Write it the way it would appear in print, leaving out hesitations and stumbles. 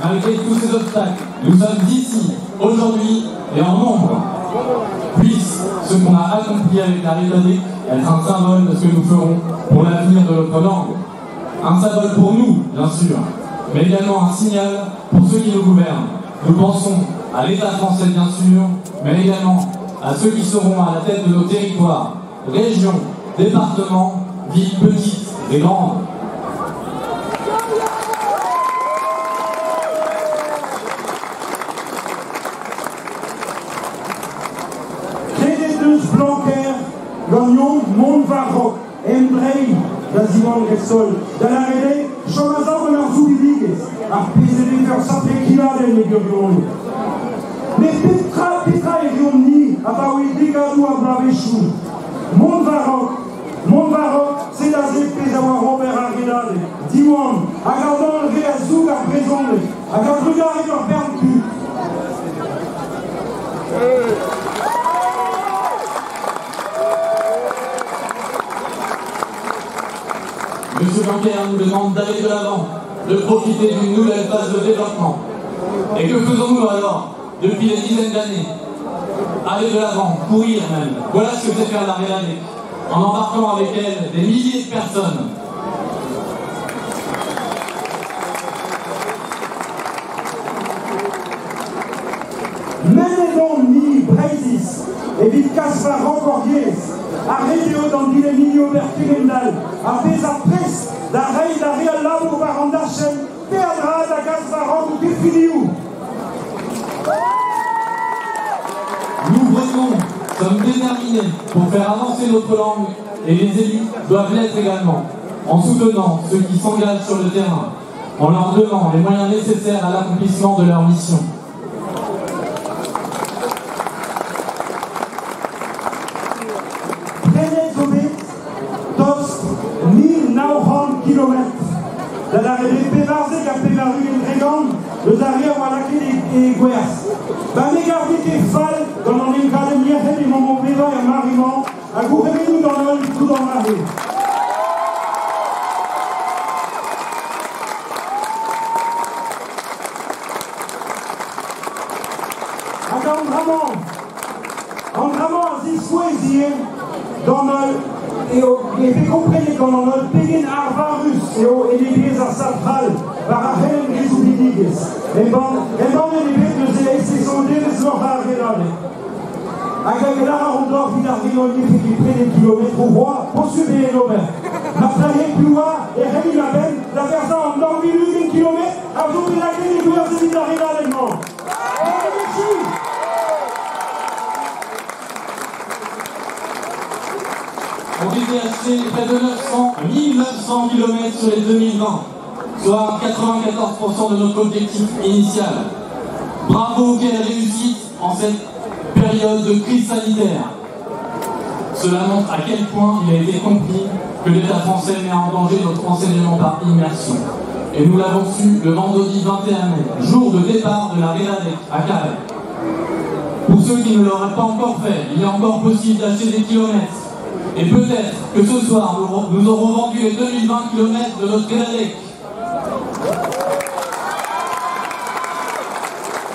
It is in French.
malgré tous ces obstacles, nous sommes ici, aujourd'hui et en nombre. Puisse ce qu'on a accompli avec la République être un symbole de ce que nous ferons pour l'avenir de notre langue. Un symbole pour nous, bien sûr, mais également un signal pour ceux qui nous gouvernent. Nous pensons à l'État français, bien sûr, mais également à ceux qui seront à la tête de nos territoires, régions, départements, villes petites et grandes. Redetus Blanquer, Gagnon, Montvarroc, Embrei, da Simon Gessol, da la Rede, Chomazan de leurs oubliés, à PZD faire sapé qu'il a les négociations. Mais Petra et Riomni, à Baoui, Dégadou, à Blavechou, Montvarroc, c'est la ZP d'avoir Robert Arridade, Diwan, à Gardon, le Réazouk, à Présonde, à Gardrugar et leur perdu. Monsieur Blanquer nous demande d'aller de l'avant, de profiter d'une nouvelle phase de développement. Et que faisons-nous alors, depuis des dizaines d'années? Aller de l'avant, courir même. Voilà ce que fait faire la République, en embarquant avec elle des milliers de personnes. Menedon ni Breisis, et vite Kaspar Rocordies, à Rédéo dans l'Ilémilio Bertigendal, à Pesa Press, la Rei da Real Labo Barandachen, Péadra da Kaspar ou Kefiliou. Nous votons, sommes déterminés pour faire avancer notre langue et les élus doivent l'être également, en soutenant ceux qui s'engagent sur le terrain, en leur donnant les moyens nécessaires à l'accomplissement de leur mission. Da la Pévarzec à Pévaru et Drégand, le Daria ou à la Quai et Guers. Ba mégardi qui fall dans l'Encadé Miehel et Momon Péva et Mariman, à Gouremou dans l'Ol, tout dans la rue. Andramant, Zisouézier, dans le. Et vous comprenez quand on a payé un Arvarus et les pieds à Sapral, par la reine des Oubliés. Et bon, les bêtes de ces sondés, les aura regardé. À Gagara, on doit finir qui près des kilomètres au roi, pour suivre les nommés. La plage plus loin, et Rémi Labelle, la personne en dans 1 km, a joué la clé des joueurs de solidarité allemand. Ont été achetés près de 1900 km sur les 2020, soit 94% de notre objectif initial. Bravo, quelle réussite en cette période de crise sanitaire. Cela montre à quel point il a été compris que l'État français met en danger notre enseignement par immersion. Et nous l'avons su le vendredi 21 mai, jour de départ de la République à Calais. Pour ceux qui ne l'auraient pas encore fait, il est encore possible d'acheter des kilomètres. Et peut-être que ce soir, nous aurons vendu les 2020 km de notre République.